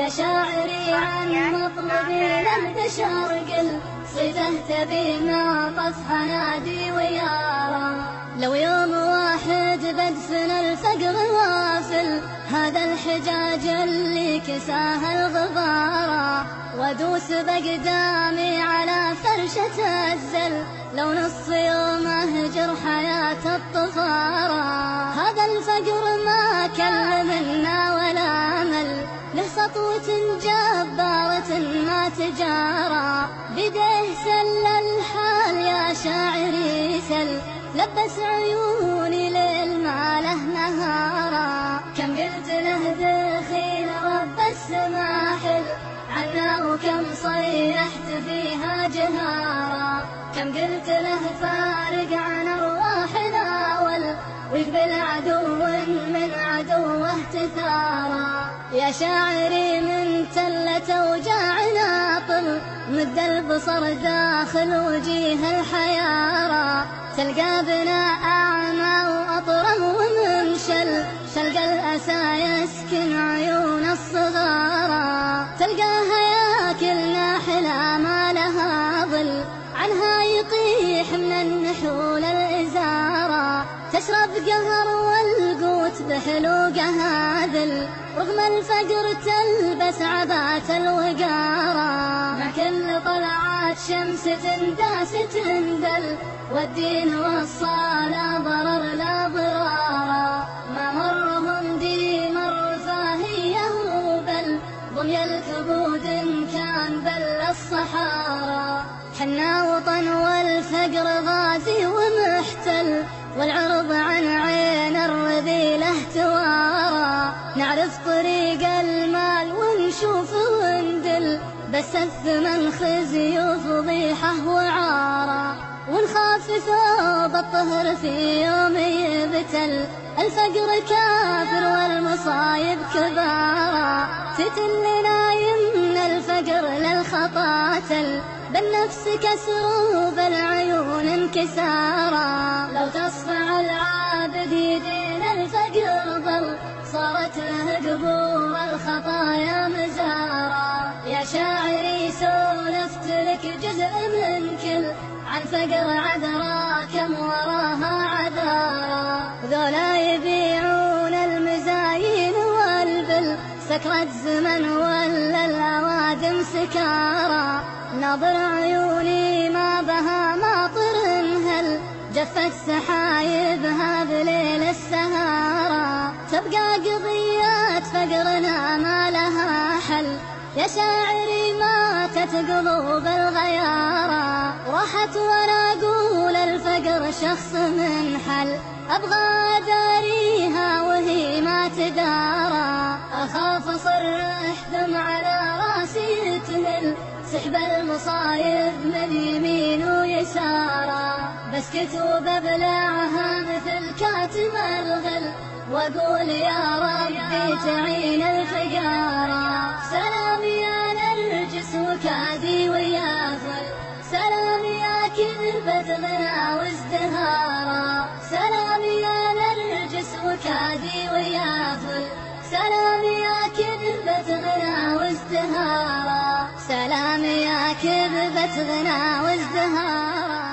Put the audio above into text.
يا شاعري عن مطلبي للبشر قل صيته تبي ما طفح نادي ويارى. لو يوم واحد بدفن الفقر وافل هذا الحجاج اللي كساه الغبارة، وادوس بقدامي على فرشة الزل لو نص يوم اهجر حياة الطفارة. هذا الفقر ما كل منا ولا مل له سطوة جبارة ما تجارى، بيده سل الحال يا شاعري سل لبس عيوني ليل ما له نهارا. كم قلت له دخيل رب السما حل عنا وكم صيحت فيها جهارا، كم قلت له فارق عن أرواحنا ويقبل عدو من عدوه تثارا. يا شاعري من تلة وجاعنا طل مد البصر داخل وجيه الحيارى، تلقى بنا أعمى وأطرم ومنشل تلقى الأسى يسكن عيون الصغارى، تلقاها ياكلنا حلا ما لها ظل عنها يطيح من النحول الإزارة، تشرب قهر والقوت بحلوقها ذل رغم الفقر تلبس عبات الوقارة. ما كل طلعات شمس تنداس تندل والدين والصلاة ضرر لا ضرارا، ما مرهم ديم الرفاهية بل ضمي الكبود إن كان بل الصحارى. حنا وطن والفقر غازي ومحتل والعرض عن عين الرذيلة توارى، نعرف طريق المال ونشوف وندل بس الثمن خزي وفضيحة وعارة، ونخاف ثوب الطهر في يوم يبتل الفقر كافر والمصايب كبارى، تتلنا يمن الفقر للخطا تل بالنفس كسر وبالعيون انكسارا. لو تصفع العابد يدين الفقر ظل صارت له قبور الخطايا مزارا. يا شاعري سولفت لك جزء من كل عن فقر عذرا كم وراها عذارا، ذولا يبيعون المزايين والبل سكرة زمن ولا الأوادم سكارى، ناظر عيوني ما بها ماطر هل جفت سحايبها بليل السهارى، تبقى قضيات فقرنا ما لها حل يا شاعري ماتت قلوب الغيارى، راحت وانا اقول الفقر شخص منحل ابغى اداريها وهي ما تدارى، اخاف اصرح دمع على راسي تهل سحب المصايب من يمين ويسارى، بسكت وببلعها مثل كاتم الغل واقول يا ربي تعين الفقارى. سلام يا نرجس وكادي ويافل، سلام يا كذبة غنى وازدهارا، سلام يا نرجس وكادي ويافل، سلام يا كذبة غنى وازدهارا، سلام يا كذبة غنى وازدهارا.